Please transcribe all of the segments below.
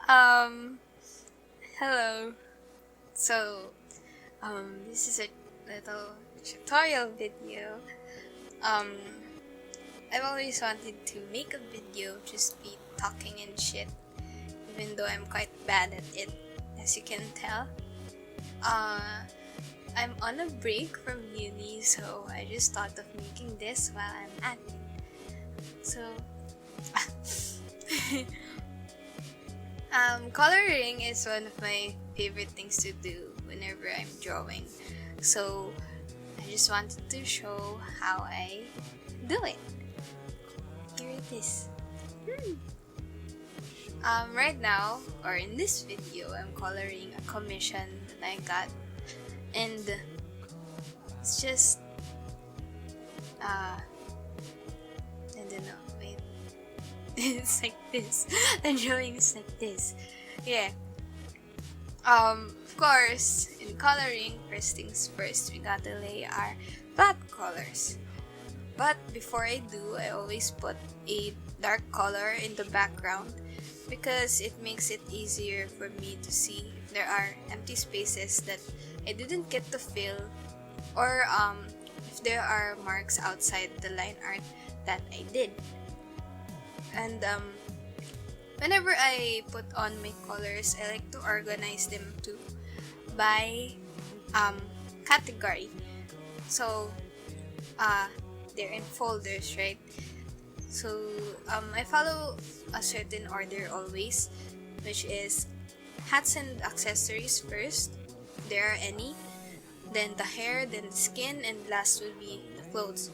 um, Hello. So, this is a little tutorial video. Um, I've always wanted to make a video just be talking and shit, even though I'm quite bad at it, as you can tell. I'm on a break from uni, so I just thought of making this while I'm at it. So, coloring is one of my favorite things to do whenever I'm drawing. So, I just wanted to show how I do it. Here it is. Right now, or in this video, I'm coloring a commission that I got, and it's just, I don't know, wait, it's like this, the drawing is like this, yeah. Of course, in coloring, first things first, we gotta lay our flat colors. But before I do, I always put a dark color in the background because it makes it easier for me to see if there are empty spaces that I didn't get to fill, or if there are marks outside the line art that I did. And whenever I put on my colors, I like to organize them too by category. So they're in folders, right? So I follow a certain order always, which is hats and accessories first, if there are any, then the hair, then the skin, and last will be the clothes.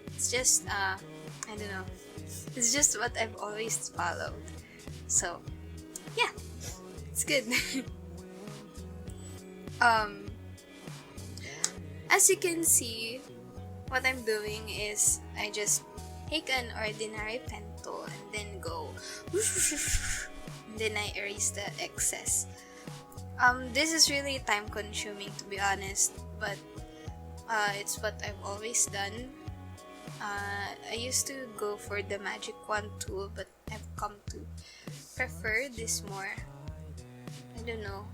It's just I don't know, it's just what I've always followed. So yeah, it's good. As you can see, what I'm doing is I just take an ordinary pen tool and then go and then I erase the excess. This is really time consuming, to be honest, but it's what I've always done. I used to go for the magic wand tool, but I've come to prefer this more. I don't know.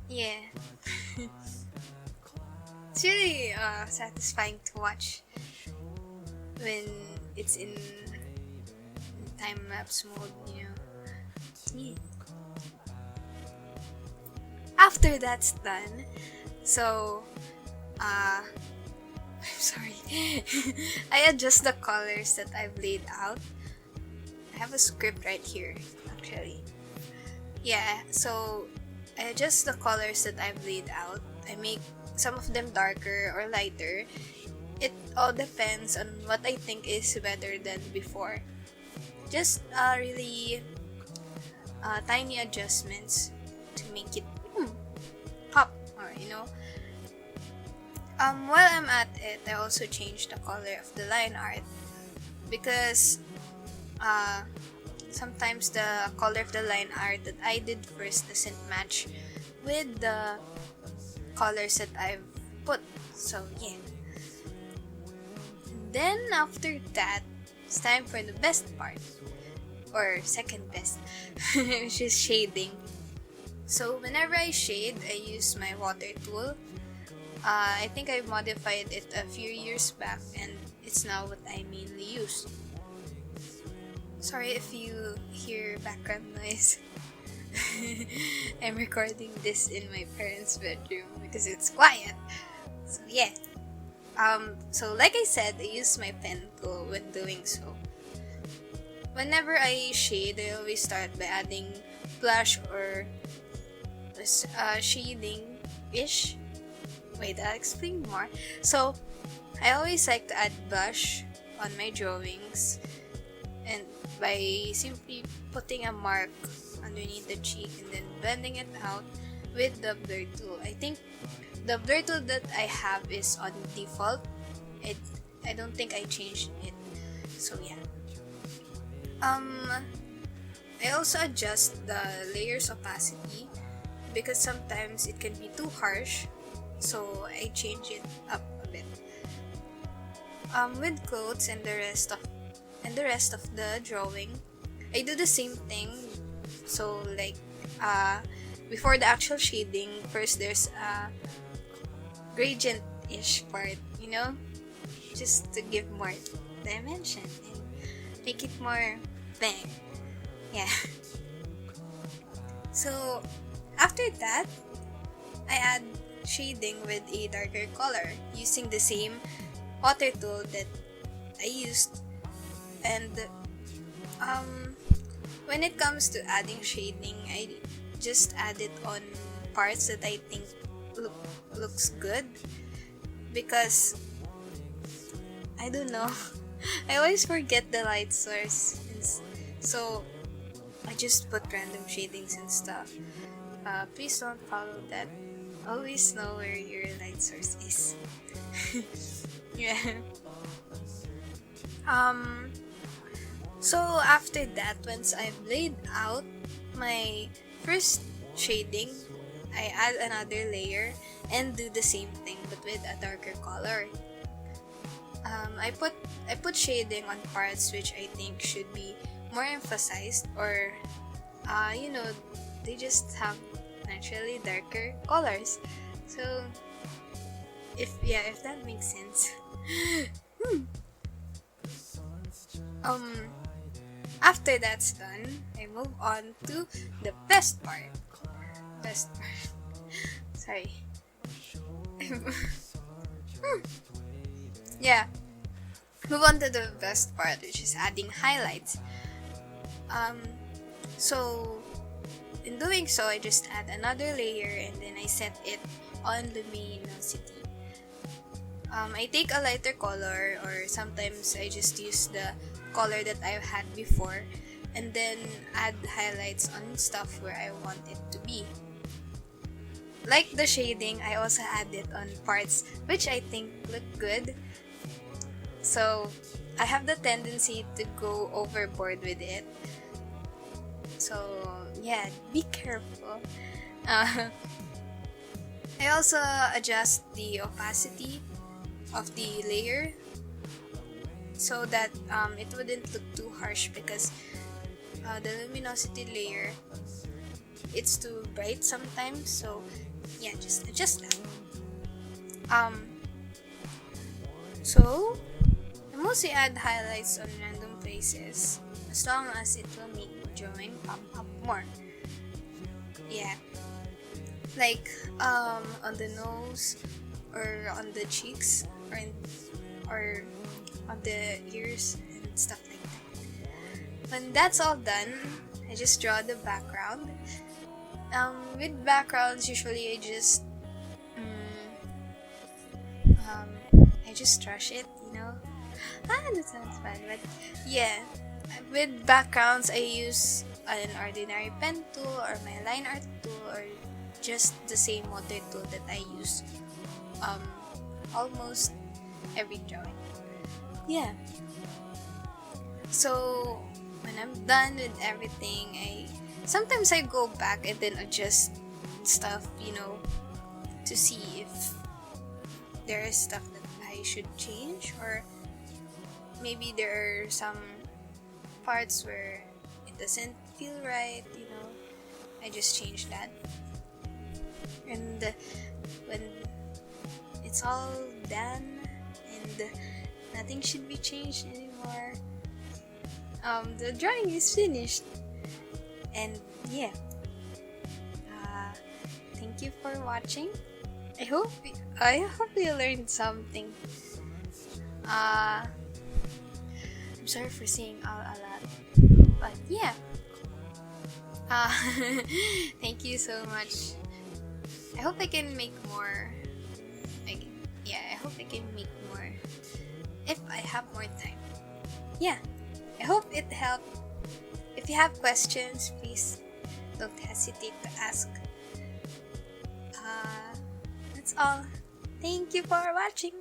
Yeah. It's really satisfying to watch when it's in time-lapse mode, you know. Yeah. After that's done, so I'm sorry, I adjust the colors that I've laid out. I have a script right here, actually. Yeah, so I adjust the colors that I've laid out. I make some of them darker or lighter. It all depends on what I think is better than before. Just really tiny adjustments to make it pop, or you know. While I'm at it, I also changed the color of the line art because sometimes the color of the line art that I did first doesn't match with the colors that I've put. So yeah. Then after that, it's time for the best part, or second best, which is shading. So whenever I shade, I use my water tool. I think I modified it a few years back, and it's now what I mainly use. Sorry if you hear background noise. I'm recording this in my parents' bedroom because it's quiet. So yeah. So like I said, I use my pen tool when doing so. Whenever I shade, I always start by adding blush or shading-ish. Wait, I'll explain more. So, I always like to add blush on my drawings, and by simply putting a mark underneath the cheek and then blending it out with the blur tool. I think the blur tool that I have is on default. I don't think I changed it. So yeah. I also adjust the layers opacity because sometimes it can be too harsh. So I change it up a bit. With clothes and the rest of the drawing, I do the same thing. So like before the actual shading, first there's a gradient-ish part, you know, just to give more dimension and make it more bang. Yeah. So after that, I add shading with a darker color using the same water tool that I used. And when it comes to adding shading, I just add it on parts that I think looks good, because I don't know, I always forget the light source, so I just put random shadings and stuff. Please don't follow that. Always know where your light source is. Yeah. So after that, once I've laid out my first shading, I add another layer and do the same thing but with a darker color. I put shading on parts which I think should be more emphasized, or you know, they just have naturally darker colors. So if that makes sense. After that's done, I move on to the best part. Sorry. Yeah. Move on to the best part, which is adding highlights. So in doing so, I just add another layer and then I set it on luminosity. I take a lighter color, or sometimes I just use the color that I've had before, and then add highlights on stuff where I want it to be. Like the shading, I also add it on parts which I think look good. So I have the tendency to go overboard with it. So yeah, be careful. I also adjust the opacity of the layer so that it wouldn't look too harsh, because the luminosity layer, it's too bright sometimes. So yeah, just adjust that. So I mostly add highlights on random places as long as it will make drawing pop up more. Yeah, like on the nose, or on the cheeks, or on the ears and stuff like that. When that's all done, I just draw the background. With backgrounds, usually I just brush it, you know. That sounds fun, but yeah. With backgrounds, I use an ordinary pen tool or my line art tool, or just the same water tool that I use almost every drawing. Yeah. So when I'm done with everything, sometimes I go back and then adjust stuff, you know, to see if there is stuff that I should change, or maybe there are some parts where it doesn't feel right, you know. I just change that. And when it's all done and nothing should be changed anymore, the drawing is finished. And yeah, thank you for watching. I hope you learned something. I'm sorry for saying a lot, but yeah. Thank you so much. I hope I can make more. I hope I can make more if I have more time. Yeah, I hope it helped. If you have questions, please don't hesitate to ask. That's all. Thank you for watching.